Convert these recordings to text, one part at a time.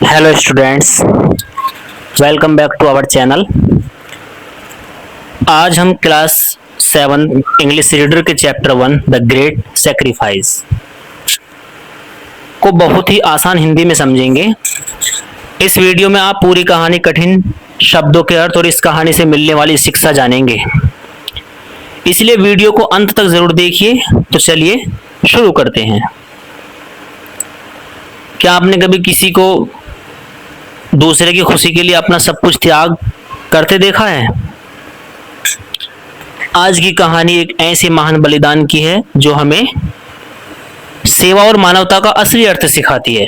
Hello students, welcome back to our channel। आज हम class 7 English reader के chapter 1 the great sacrifice को बहुत ही आसान हिंदी में समझेंगे। इस वीडियो में आप पूरी कहानी, कठिन शब्दों के अर्थ और इस कहानी से मिलने वाली शिक्षा जानेंगे, इसलिए वीडियो को अंत तक जरूर देखिए। तो चलिए शुरू करते हैं। क्या आपने कभी किसी को दूसरे की खुशी के लिए अपना सब कुछ त्याग करते देखा है? आज की कहानी एक ऐसे महान बलिदान की है जो हमें सेवा और मानवता का असली अर्थ सिखाती है।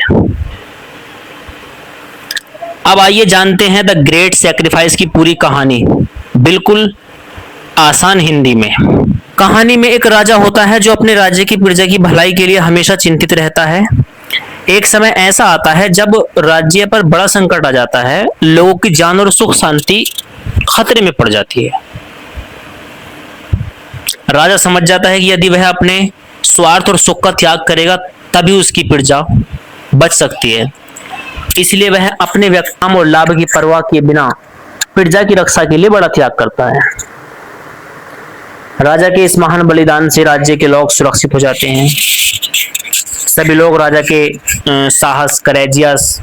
अब आइए जानते हैं द ग्रेट सैक्रिफाइस की पूरी कहानी, बिल्कुल आसान हिंदी में। कहानी में एक राजा होता है जो अपने राज्य की प्रजा की भलाई के लिए हमेशा चिंतित रहता है। एक समय ऐसा आता है जब राज्य पर बड़ा संकट आ जाता है, लोगों की जान और सुख शांति खतरे में पड़ जाती है। राजा समझ जाता है कि यदि वह अपने स्वार्थ और सुख का त्याग करेगा तभी उसकी प्रजा बच सकती है, इसलिए वह अपने व्यक्तित्व और लाभ की परवाह किए बिना प्रजा की रक्षा के लिए बड़ा त्याग करता है। राजा के इस महान बलिदान से राज्य के लोग सुरक्षित हो जाते हैं। सभी लोग राजा के साहस, करेजियस,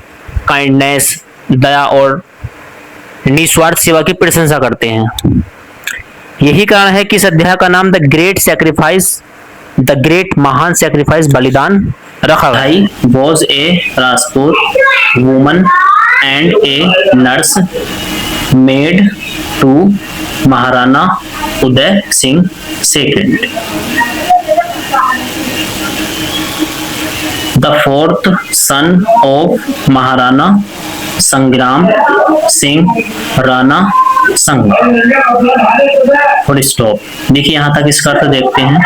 काइंडनेस, दया और निस्वार्थ सेवा की प्रशंसा करते हैं। यही कारण है कि इस अध्याय का नाम the great sacrifice, the great महान सैक्रिफाइस बलिदान रखा गया। I was a Rajput woman and a nurse maid to Maharana Uday Singh second. The fourth son of Maharana Sangram Singh Rana Sanga. Full stop. देखिए यहाँ तक इसका अर्थ देखते हैं।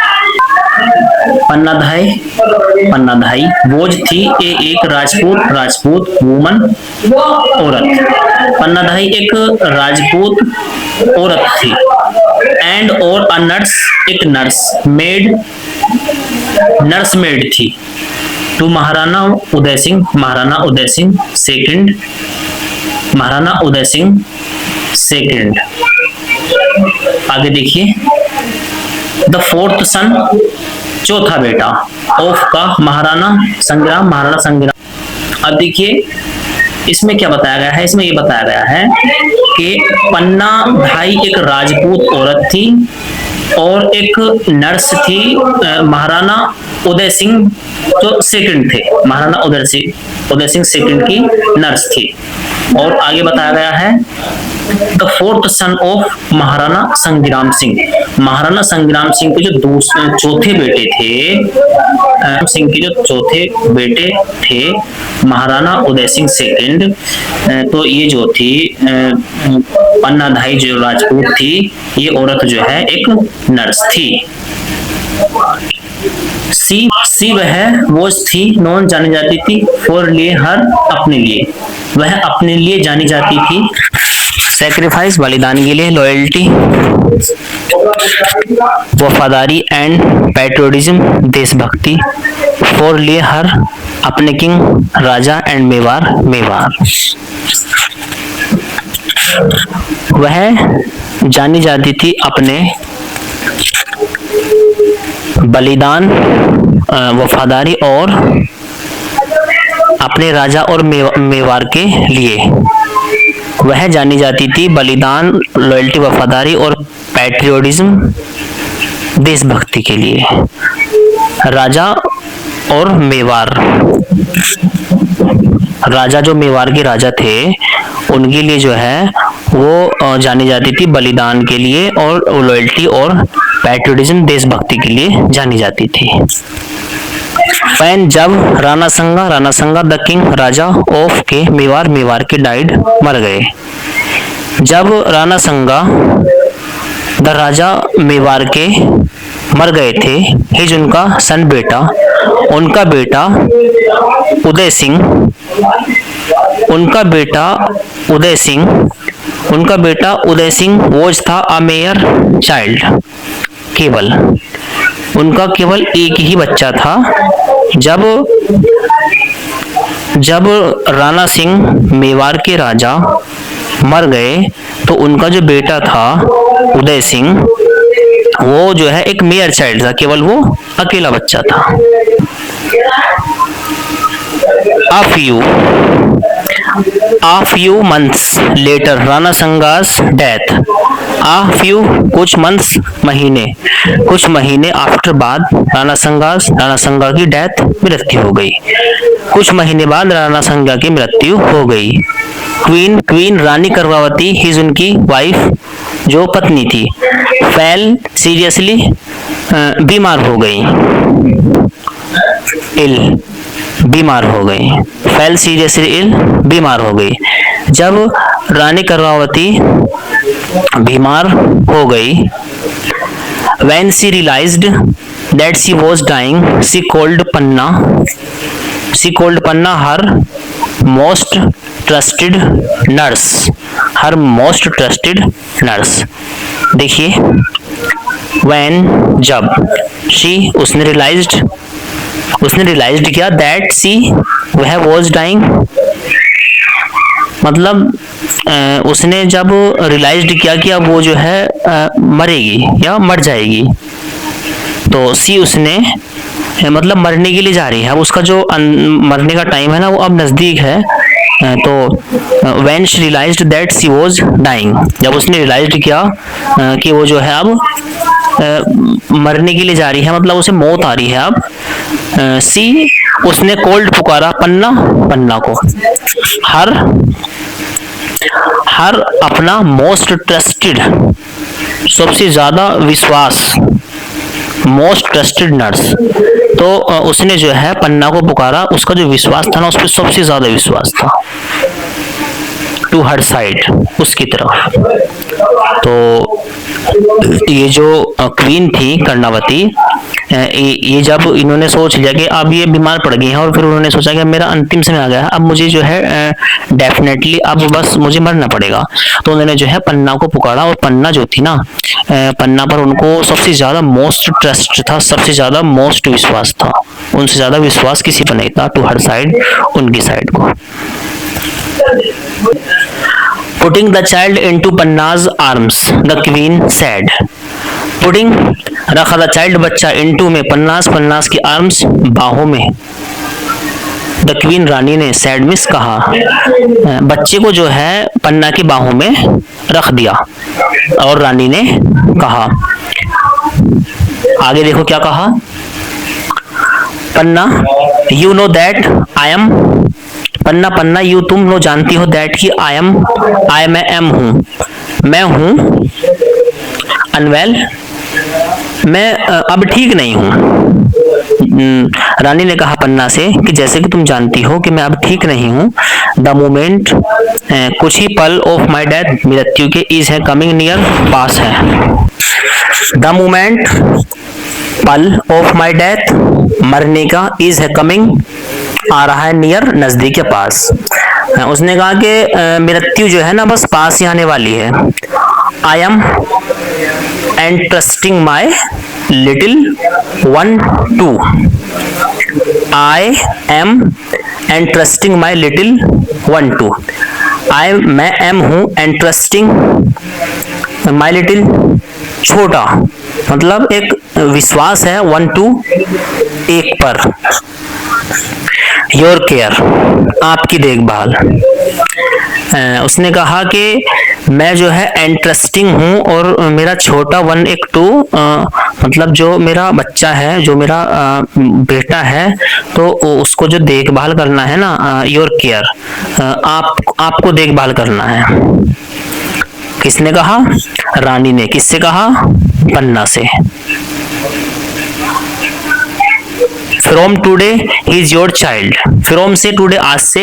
पन्नाधाई वोज थी एक राजपूत वुमन औरत। पन्नाधाई एक राजपूत औरत थी। एंड और अ नर्स एक नर्स मेड थी। To Maharana Uday Singh second. आगे देखिए। द फोर्थ सन चौथा बेटा ऑफ का महाराणा संग्राम। अब देखिए इसमें क्या बताया गया है। इसमें ये बताया गया है कि पन्ना भाई एक राजपूत औरत थी और एक नर्स थी महाराणा उदय सिंह जो सेकंड थे। महाराणा उदय सिंह सेकंड की नर्स थी। और आगे बताया गया है the fourth son of Maharana Sangram Singh के जो चौथे बेटे थे महाराणा उदय सिंह सेकंड। तो ये जो थी पन्नाधाई जो राजपूत थी, ये औरत जो है एक नर्स थी। सी वह वो थी नॉन जानी जाती थी। फॉर लिए हर अपने लिए, वह अपने लिए जानी जाती थी। सैक्रिफाइस बलिदान के लिए, लॉयल्टी वफादारी एंड पैट्रियोटिज्म देशभक्ति। फॉर लिए हर अपने किंग राजा एंड मेवार। वह जानी जाती थी अपने बलिदान, वफादारी और अपने राजा और मेवार के लिए। वह जानी जाती थी बलिदान, लॉयल्टी, वफादारी और पैट्रियोटिज्म देशभक्ति के लिए। राजा और मेवार, राजा जो मेवार के राजा थे उनके लिए जो है वो जानी जाती थी बलिदान के लिए और लॉयल्टी और पैट्रियोटिज्म देशभक्ति के लिए जानी जाती थी। वैन जब राणा संगा द किंग राजा ऑफ के मेवार के डाइड मर गए। जब राणा संगा द राजा मेवार के मर गए थे, हिज उनका सन बेटा, उनका बेटा उदय सिंह वोज था अ मेयर चाइल्ड। उनका केवल एक ही बच्चा था। जब जब राणा सिंह मेवाड़ के राजा मर गए तो उनका जो बेटा था उदय सिंह, वो जो है एक मेयर चाइल्ड था, केवल वो अकेला बच्चा था। A few months later Rana संगा's death। A few कुछ months महीने, कुछ महीने आफ्टर बाद राणा संगा की डेथ मृत्यु हो गई। कुछ महीने बाद राणा संगा की मृत्यु हो गई। क्वीन रानी करवावती हिज उनकी वाइफ जो पत्नी थी, फेल सीरियसली बीमार हो गई, इल बीमार हो गई, फेल सीरियसली इल बीमार हो गई। जब रानी करवावती बीमार हो गई, when she realized that she was dying, she called Panna her most trusted nurse। देखिए, when जब, she उसने realized किया, that she वह was dying, मतलब उसने जब रियलाइज्ड किया कि अब वो जो है मरेगी या मर जाएगी, तो सी उसने मतलब मरने के लिए जा रही है। अब उसका जो मरने का टाइम है ना, वो अब नज़दीक है। तो when she realized that she was dying, जब उसने रियलाइज्ड किया कि वो जो है अब मरने के लिए जा रही है, मतलब उसे मौत आ रही है अब, सी उसने कोल्ड पुकारा पन्ना को, हर अपना मोस्ट ट्रस्टेड सबसे ज्यादा विश्वास, मोस्ट ट्रस्टेड नर्स। तो उसने जो है पन्ना को पुकारा, उसका जो विश्वास था ना, उस पर सबसे ज्यादा विश्वास था, टू हर साइड, उसकी तरफ। तो ये जो क्वीन थी कर्णावती, ये जब इन्होंने सोच लिया कि अब ये बीमार पड़ गई हैं, और फिर उन्होंने सोचा कि मेरा अंतिम समय आ गया है, अब मुझे जो है डेफिनेटली अब बस मुझे मरना पड़ेगा, तो उन्होंने जो है पन्ना को पुकारा। और पन्ना जो थी ना, पन्ना पर उनको सबसे ज्यादा मोस्ट ट्रस्ट था, सबसे ज्यादा मोस्ट विश्वास था, उनसे ज्यादा विश्वास किसी पर नहीं था, टू हर साइड, उनकी साइड को। Putting the child into Panna's arms, the queen said। Putting रखा the child बच्चा into में, पन्नास की arms बाहों में, the queen रानी ने, said मिस कहा, बच्चे को जो है पन्ना की बाहों में रख दिया, और रानी ने कहा, आगे देखो क्या कहा, पन्ना you know that I am, Panna you तुम लोग जानती हो, दैट की आई मैं एम हूँ, मैं हूँ, अनवेल मैं अब ठीक नहीं हूँ। रानी ने कहा पन्ना से कि जैसे कि तुम जानती हो कि मैं अब ठीक नहीं हूँ। द मोमेंट कुछ ही पल ऑफ माई डेथ मृत्यु के, इज है कमिंग नियर पास है। द मोमेंट पल ऑफ माई डेथ मरने का, इज है कमिंग आ रहा है, नियर नजदीक के पास। उसने कहा कि मृत्यु जो है ना बस पास ही आने वाली है। I am entrusting my little one to, I am entrusting my little one to, मैं एम हूँ एंट्रस्टिंग माई लिटिल छोटा, मतलब एक विश्वास है, वन टू एक पर, योर केयर आपकी देखभाल। उसने कहा कि मैं जो है इंटरेस्टिंग हूँ और मेरा छोटा वन एक टू, मतलब जो मेरा बच्चा है, जो मेरा बेटा है, तो उसको जो देखभाल करना है ना, योर केयर, आपको देखभाल करना है। किसने कहा? रानी ने। किससे कहा? पन्ना से। From today he is your child, from से टूडे आज से,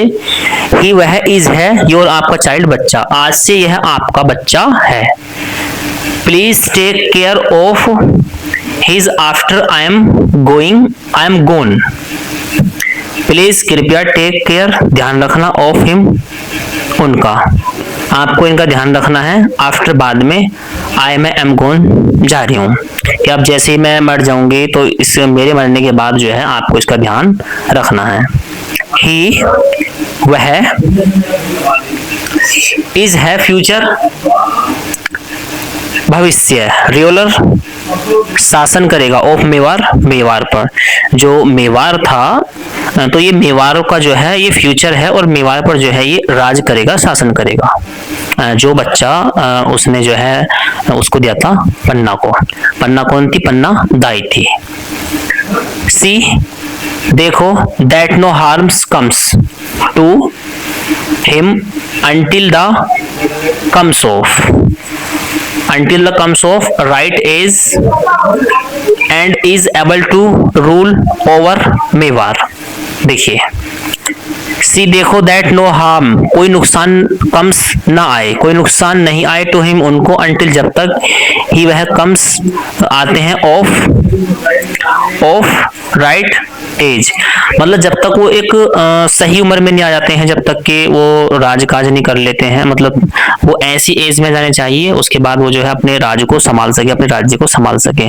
ही वह इज है, योर आपका चाइल्ड बच्चा, आज से यह आपका बच्चा है। Please take care of his after I am going, I am gone. Please कृपया टेक केयर ध्यान रखना, ऑफ हिम उनका, आपको इनका ध्यान रखना है। आफ्टर बाद में, आई मैं एम गोन जा रही हूँ, कि अब जैसे ही मैं मर जाऊंगी तो इस मेरे मरने के बाद जो है आपको इसका ध्यान रखना है। ही वह, इज है फ्यूचर, भविष्य, रूलर शासन करेगा, ऑफ मेवार मेवार पर। जो मेवार था तो ये मेवार का जो है ये फ्यूचर है और मेवार पर जो है ये राज करेगा, शासन करेगा। जो बच्चा उसने जो है उसको दिया था पन्ना को। पन्ना कौन थी? पन्ना दाई थी। सी देखो, that no harms comes to him until the comes of right age and is able to rule over Mewar. देखिए, सी देखो, दैट नो हार्म कोई नुकसान, कम्स ना आए, कोई नुकसान नहीं आए, टू हिम उनको, अंटिल जब तक, ही वह, कम्स आते हैं, ऑफ राइट एज मतलब जब तक वो एक सही उम्र में नहीं आ जाते हैं, जब तक कि वो राजकाज नहीं कर लेते हैं, मतलब वो ऐसी एज में जाने चाहिए उसके बाद वो जो है अपने राज्य को संभाल सके, अपने राज्य को संभाल सके।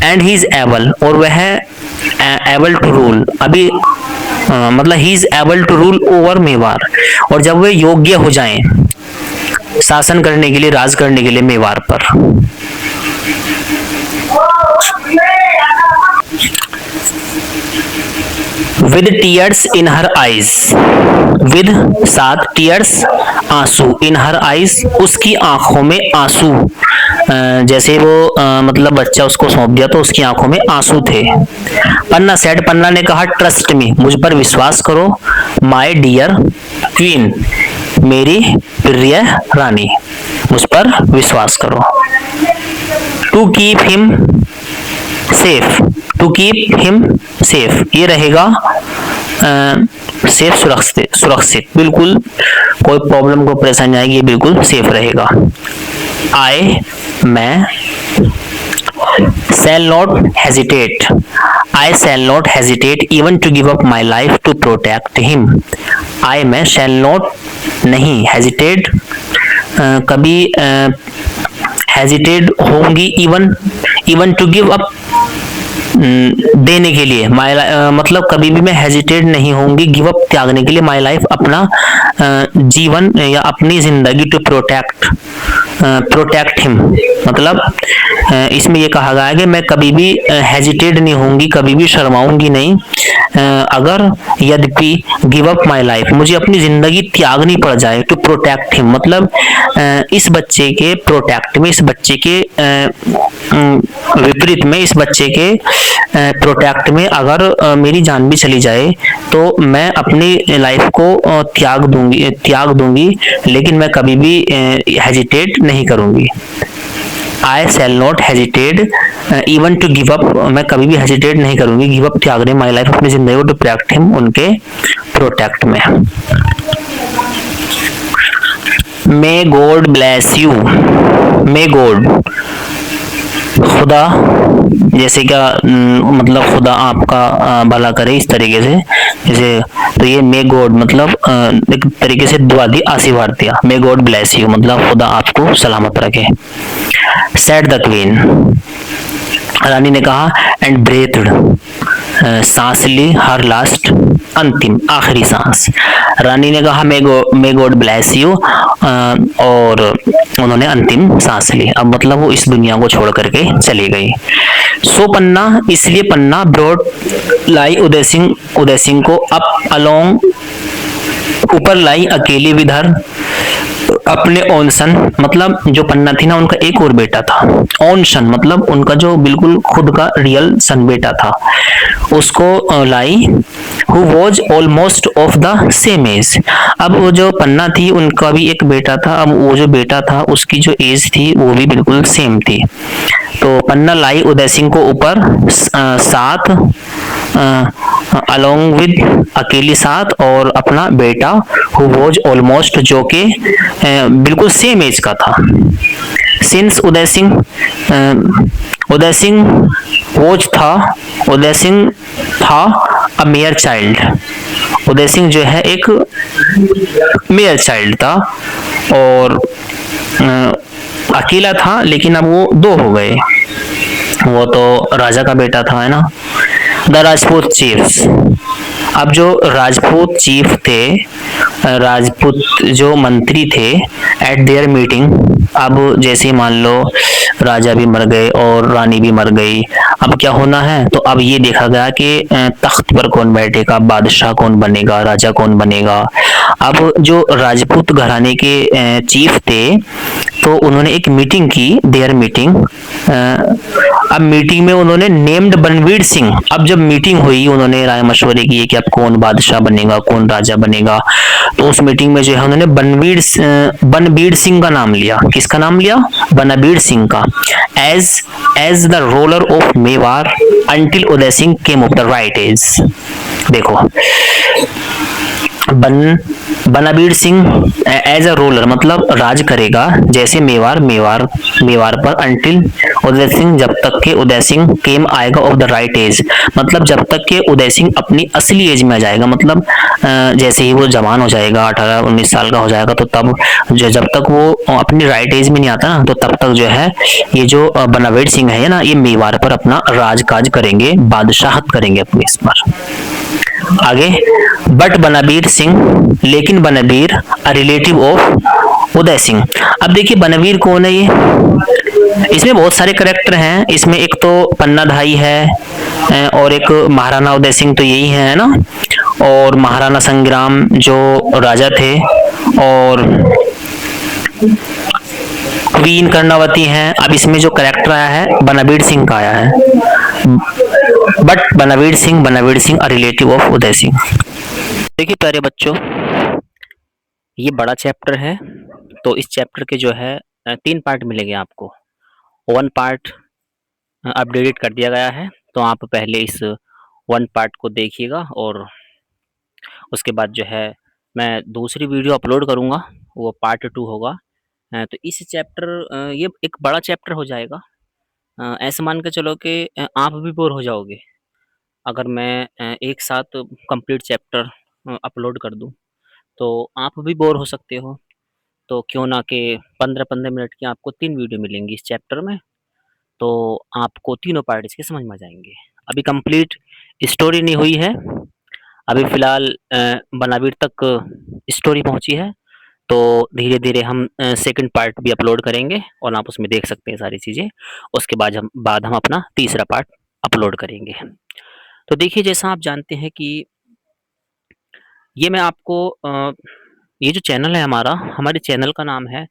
एंड ही इज एबल, और वह एबल टू रूल, अभी मतलब ही is able to rule over Mewar, और जब वे योग्य हो जाएं शासन करने के लिए, राज करने के लिए मेवार पर। With tears in her eyes, with साथ, टीयर्स आंसू, इन हर आईज उसकी आंखों में आंसू, जैसे वो मतलब बच्चा उसको सौंप दिया तो उसकी आंखों में आंसू थे। पन्ना सेड, पन्ना ने कहा, ट्रस्ट मी मुझ पर विश्वास करो, माय डियर क्वीन मेरी प्रिय रानी, मुझ पर विश्वास करो। To keep him safe, to keep him safe, ये रहेगा सेफ, सुरक्षित, बिल्कुल कोई प्रॉब्लम को परेशानी आएगी, बिल्कुल सेफ रहेगा। आई मैं, shall not hesitate, I shall not hesitate even to give up my life to protect him। I मैं shall not नहीं, hesitate कभी hesitate होंगी, even to give up देने के लिए, मतलब कभी भी मैं हेजिटेट नहीं होंगी, गिव अप त्यागने के लिए, माई लाइफ अपना जीवन या अपनी जिंदगी, टू प्रोटेक्ट हिम मतलब इसमें ये कहा गया है कि मैं कभी भी हेजिटेट नहीं होंगी, कभी भी शर्माऊंगी नहीं, अगर यद्यपि गिव अप माई लाइफ मुझे अपनी जिंदगी त्यागनी पड़ जाए, टू प्रोटेक्ट हिम मतलब इस बच्चे के प्रोटेक्ट में, इस बच्चे के विपरीत में, इस बच्चे के प्रोटेक्ट में अगर मेरी जान भी चली जाए तो मैं अपनी लाइफ को त्याग दूंगी, लेकिन मैं कभी भी हेजिटेट नहीं करूंगी। I shall not hesitate even to give up, मैं कभी भी हेजिटेट नहीं करूंगी, गिव अप त्यागने, माई लाइफ अपनी जिंदगी को, टू प्रोटेक्ट हिम उनके प्रोटेक्ट में। May God bless you, may God खुदा, जैसे क्या मतलब खुदा आपका भला करे, इस तरीके से, जैसे तो ये मे गॉड मतलब एक तरीके से दुआ दी, आशीर्वाद दिया। मे गॉड ब्लेस यू मतलब खुदा आपको सलामत रखे। सेड द क्वीन, रानी ने कहा, एंड ब्रेथड सांस ली, हर लास्ट अंतिम आखिरी सांस। रानी ने कहा मे गॉड ब्लेस यू और उन्होंने अंतिम सांस ली, अब मतलब वो इस दुनिया को छोड़ करके चली गई। सो पन्ना, इसलिए पन्ना, ब्रॉड लाई उदय सिंह को अप अलोंग ऊपर लाई अकेली विधर अपने ओन सन, मतलब जो पन्ना थी ना उनका एक और बेटा था, ओन सन मतलब उनका जो बिल्कुल खुद का रियल सन बेटा था, उसको लाई, who was almost of the same age. अब वो जो पन्ना थी उनका भी एक बेटा था, अब वो जो बेटा था उसकी जो एज थी वो भी बिल्कुल सेम थी। तो पन्ना लाई उदय सिंह को ऊपर साथ, अलोंग विद अकेली साथ, और अपना बेटा हु वॉज ऑलमोस्ट जो के बिल्कुल सेम एज का था। सिंस उदय सिंह था अ मेयर चाइल्ड, उदय सिंह जो है एक मेयर चाइल्ड था और अकेला था, लेकिन अब वो दो हो गए, वो तो राजा का बेटा था, है ना। द राजपूत चीफ्स, अब जो राजपूत चीफ थे, राजपूत जो मंत्री थे, एट देयर मीटिंग, अब जैसे मान लो राजा भी मर गए और रानी भी मर गई, अब क्या होना है, तो अब ये देखा गया कि तख्त पर कौन बैठेगा, बादशाह कौन बनेगा, राजा कौन बनेगा। अब जो राजपूत घराने के चीफ थे, तो उन्होंने एक मीटिंग की, देयर मीटिंग। अब मीटिंग में उन्होंने नेम्ड बनवीर सिंह, अब जब मीटिंग हुई उन्होंने राय मशवरे किए कि अब कौन बादशाह बनेगा, कौन राजा बनेगा, तो उस मीटिंग में जो है उन्होंने बनबीर सिंह का नाम लिया। किसका नाम लिया? बनबीर सिंह का। As as the ruler of Mewar until Uday Singh came of the right age. देखो, Banbir Singh as a ruler मतलब राज करेगा जैसे मेवाड़ पर अंटिल उदय सिंह, जब तक के उदय सिंह केम आएगा ऑफ द राइट एज, मतलब जब तक के उदय सिंह अपनी असली एज में आ जाएगा, मतलब जैसे ही वो जवान हो जाएगा, 18-19 साल का हो जाएगा, तो तब जो जब तक वो अपनी राइट एज में नहीं आता ना, तो तब तक जो है ये जो बनबीर सिंह है ना, ये मेवाड़ पर अपना राजकाज करेंगे, बादशाहत करेंगे अपनी इस पर। आगे, बट बनबीर सिंह, लेकिन बनबीर अ रिलेटिव ऑफ उदय सिंह। अब देखिए बनबीर कौन है ये, इसमें बहुत सारे करेक्टर हैं, इसमें एक तो पन्नाधाई है और एक महाराणा उदय सिंह, तो यही है ना, और महाराणा संग्राम जो राजा थे, और क्वीन कर्णावती हैं। अब इसमें जो करेक्टर आया है बनबीर सिंह का आया है, but Banbir Singh a relative of Uday Singh. देखिए प्यारे बच्चों, ये बड़ा चैप्टर है, तो इस चैप्टर के जो है 3 पार्ट मिलेंगे आपको। 1 पार्ट अपडेटेड कर दिया गया है, तो आप पहले इस 1 पार्ट को देखिएगा, और उसके बाद जो है मैं दूसरी वीडियो अपलोड करूँगा, वो पार्ट 2 होगा। तो इस चैप्टर ये एक बड़ा चैप्टर हो जाएगा। ऐसे मान के चलो कि आप भी बोर हो जाओगे अगर मैं एक साथ कंप्लीट चैप्टर अपलोड कर दूँ, तो आप भी बोर हो सकते हो। तो क्यों ना कि 15-15 मिनट की आपको 3 वीडियो मिलेंगी इस चैप्टर में, तो आपको तीनों पार्ट इसके समझ में आ जाएँगे। अभी कंप्लीट स्टोरी नहीं हुई है, अभी फ़िलहाल बनावीर तक स्टोरी पहुँची है, तो धीरे-धीरे हम सेकंड पार्ट भी अपलोड करेंगे और आप उसमें देख सकते हैं सारी चीज़ें। उसके बाद हम अपना तीसरा पार्ट अपलोड करेंगे। तो देखिए, जैसा आप जानते हैं कि ये मैं आपको ये जो चैनल है हमारा, हमारे चैनल का नाम है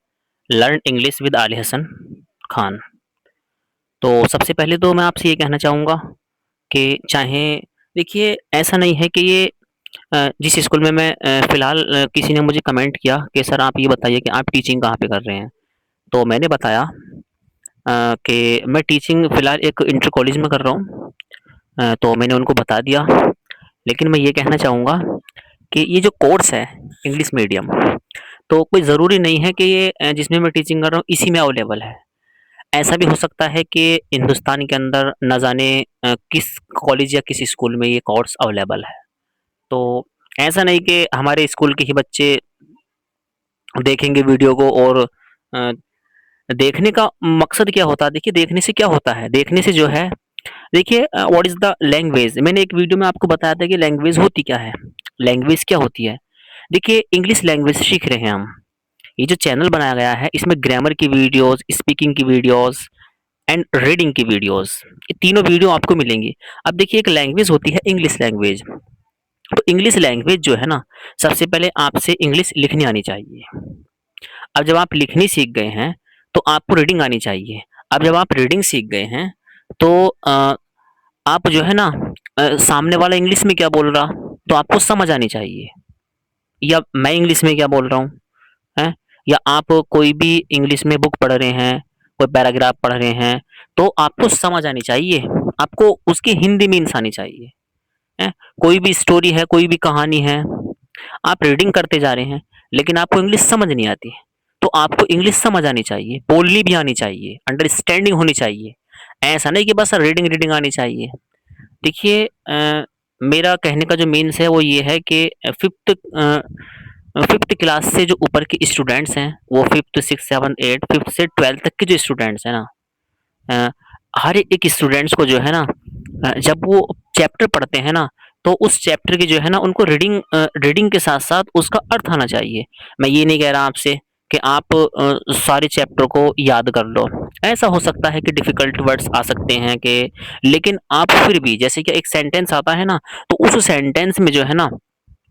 लर्न इंग्लिश विद आली हसन खान। तो सबसे पहले तो मैं आपसे ये कहना चाहूँगा कि चाहे देखिए, ऐसा नहीं है कि ये जिस स्कूल में मैं फ़िलहाल किसी ने मुझे कमेंट किया कि सर आप ये बताइए कि आप टीचिंग कहाँ पे कर रहे हैं? तो मैंने बताया कि मैं टीचिंग फ़िलहाल एक इंटर कॉलेज में कर रहा हूँ। तो मैंने उनको बता दिया, लेकिन मैं ये कहना चाहूँगा कि ये जो कोर्स है इंग्लिश मीडियम, तो कोई ज़रूरी नहीं है कि ये जिसमें मैं टीचिंग कर रहा हूँ इसी में अवेलेबल है। ऐसा भी हो सकता है कि हिंदुस्तान के अंदर ना जाने किस कॉलेज या किस स्कूल में ये कोर्स अवेलेबल है। तो ऐसा नहीं कि हमारे स्कूल के ही बच्चे देखेंगे वीडियो को, और अ, देखने का मकसद क्या होता है? देखिए, देखने से क्या होता है? देखने से जो है, देखिए व्हाट इज़ द लैंग्वेज, मैंने एक वीडियो में आपको बताया था कि लैंग्वेज होती क्या है? लैंग्वेज क्या होती है? देखिए, इंग्लिश लैंग्वेज सीख रहे हैं हम। ये जो चैनल बनाया गया है इसमें ग्रामर की वीडियोज़, स्पीकिंग की वीडियोज़ एंड रीडिंग की वीडियोज़, ये तीनों वीडियो आपको मिलेंगी। अब देखिए, एक लैंग्वेज होती है इंग्लिश लैंग्वेज। तो इंग्लिश लैंग्वेज जो है ना, सबसे पहले आपसे इंग्लिश लिखनी आनी चाहिए। अब जब आप लिखनी सीख गए हैं, तो आपको रीडिंग आनी चाहिए। अब जब आप रीडिंग सीख गए हैं, तो आप जो है ना सामने वाला इंग्लिश में क्या बोल रहा, तो आपको समझ आनी चाहिए, या मैं इंग्लिश में क्या बोल रहा हूँ, हैं? या आप कोई भी इंग्लिश में बुक पढ़ रहे हैं, कोई पैराग्राफ पढ़ रहे हैं, तो आपको समझ आनी चाहिए, आपको उसकी हिंदी मीन्स आनी चाहिए, हैं? कोई भी स्टोरी है, कोई भी कहानी है, आप रीडिंग करते जा रहे हैं, लेकिन आपको इंग्लिश समझ नहीं आती, तो आपको इंग्लिश समझ आनी चाहिए, बोलनी भी आनी चाहिए, अंडरस्टैंडिंग होनी चाहिए। ऐसा नहीं कि बस रीडिंग रीडिंग आनी चाहिए। देखिए, मेरा कहने का जो मीन्स है वो ये है कि फ़िफ्थ क्लास से जो ऊपर के स्टूडेंट्स हैं, वो 5th, 6th, 7th, 8th, 5th से 12th तक के जो स्टूडेंट्स हैं ना, हर एक स्टूडेंट्स को जो है ना, जब वो चैप्टर पढ़ते हैं ना, तो उस चैप्टर की जो है ना उनको रीडिंग के साथ-साथ उसका अर्थ आना चाहिए। मैं ये नहीं कह रहा आपसे कि आप सारे चैप्टर को याद कर लो। ऐसा हो सकता है कि डिफ़िकल्ट वर्ड्स आ सकते हैं कि लेकिन आप फिर भी जैसे कि एक सेंटेंस आता है ना, तो उस सेंटेंस में जो है ना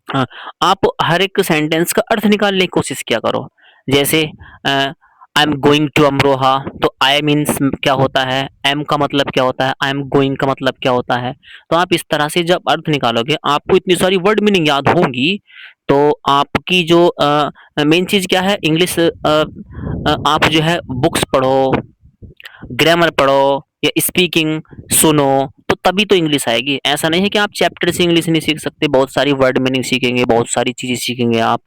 अ, आप हर एक सेंटेंस का अर्थ निकालने की कोशिश किया करो। जैसे I am going to Amroha, तो आई मीन्स क्या होता है, एम का मतलब क्या होता है, आई एम गोइंग का मतलब क्या होता है। तो आप इस तरह से जब अर्थ निकालोगे, आपको इतनी सारी वर्ड मीनिंग याद होंगी, तो आपकी जो मेन चीज़ क्या है, इंग्लिश आप जो है बुक्स पढ़ो, ग्रामर पढ़ो या स्पीकिंग सुनो, तो तभी तो इंग्लिश आएगी। ऐसा नहीं है कि आप चैप्टर से इंग्लिश नहीं सीख सकते, बहुत सारी वर्ड मीनिंग सीखेंगे, बहुत सारी चीज़ें सीखेंगे आप,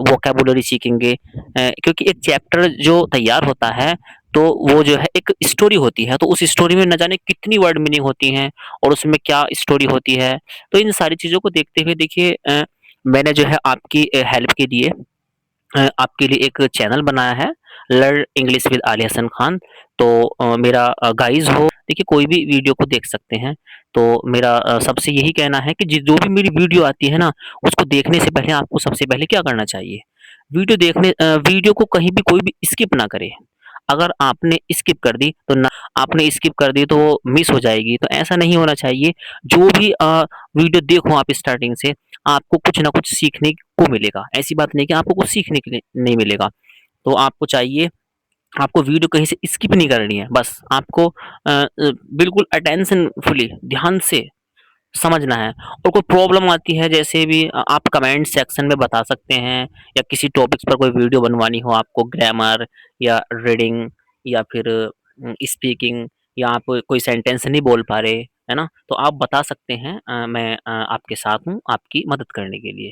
वोकैब्युलरी सीखेंगे, क्योंकि एक चैप्टर जो तैयार होता है, तो वो जो है एक स्टोरी होती है, तो उस स्टोरी में न जाने कितनी वर्ड मीनिंग होती हैं और उसमें क्या स्टोरी होती है। तो इन सारी चीज़ों को देखते हुए देखिए मैंने जो है आपकी हेल्प के लिए आपके लिए एक चैनल बनाया है, लर्न इंग्लिश विद आली हसन खान। तो मेरा गाइज़ हो देखिए कोई भी वीडियो को देख सकते हैं। तो मेरा सबसे यही कहना है कि जो भी मेरी वीडियो आती है ना, उसको देखने से पहले आपको सबसे पहले क्या करना चाहिए? वीडियो को कहीं भी कोई भी स्किप ना करे। अगर आपने स्किप कर दी तो ना आपने स्किप कर दी तो वो मिस हो जाएगी, तो ऐसा नहीं होना चाहिए। जो भी वीडियो देखो आप स्टार्टिंग से, आपको कुछ ना कुछ सीखने को मिलेगा। ऐसी बात नहीं कि आपको कुछ सीखने के लिए नहीं मिलेगा। तो आपको चाहिए आपको वीडियो कहीं से स्किप नहीं करनी है। बस आपको बिल्कुल अटेंशनफुली ध्यान से समझना है और कोई प्रॉब्लम आती है जैसे भी आप कमेंट सेक्शन में बता सकते हैं या किसी टॉपिक्स पर कोई वीडियो बनवानी हो आपको ग्रामर या रीडिंग या फिर स्पीकिंग या आप कोई सेंटेंस नहीं बोल पा रहे, है ना? तो आप बता सकते हैं मैं आपके साथ हूँ आपकी मदद करने के लिए।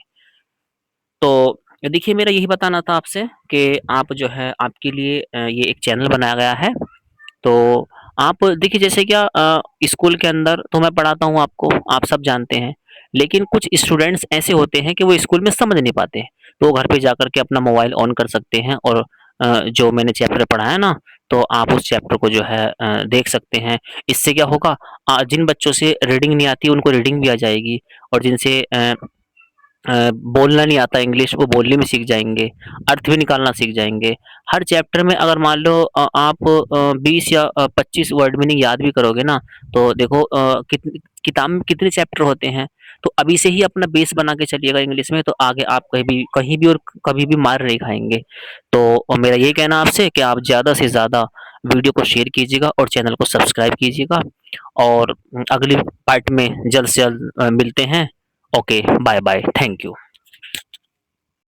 तो देखिए मेरा यही बताना था आपसे कि आप जो है आपके लिए ये एक चैनल बनाया गया है। तो आप देखिए जैसे क्या स्कूल के अंदर तो मैं पढ़ाता हूँ आपको, आप सब जानते हैं। लेकिन कुछ स्टूडेंट्स ऐसे होते हैं कि वो स्कूल में समझ नहीं पाते। तो वो घर पे जाकर के अपना मोबाइल ऑन कर सकते हैं और जो मैंने चैप्टर पढ़ाया ना, तो आप उस चैप्टर को जो है देख सकते हैं। इससे क्या होगा जिन बच्चों से रीडिंग नहीं आती उनको रीडिंग भी आ जाएगी और जिनसे बोलना नहीं आता इंग्लिश वो बोलने में सीख जाएँगे, अर्थ भी निकालना सीख जाएँगे। हर चैप्टर में अगर मान लो आप 20 या 25 वर्ड मीनिंग याद भी करोगे ना, तो देखो किताब में कितने चैप्टर होते हैं, तो अभी से ही अपना बेस बना के चलिएगा इंग्लिश में, तो आगे आप कहीं भी और कभी भी मार नहीं खाएँगे। तो मेरा यही कहना आपसे कि आप ज़्यादा से ज़्यादा वीडियो को शेयर कीजिएगा और चैनल को सब्सक्राइब कीजिएगा और अगली पार्ट में जल्द से जल्द मिलते हैं। Okay, bye bye, thank you.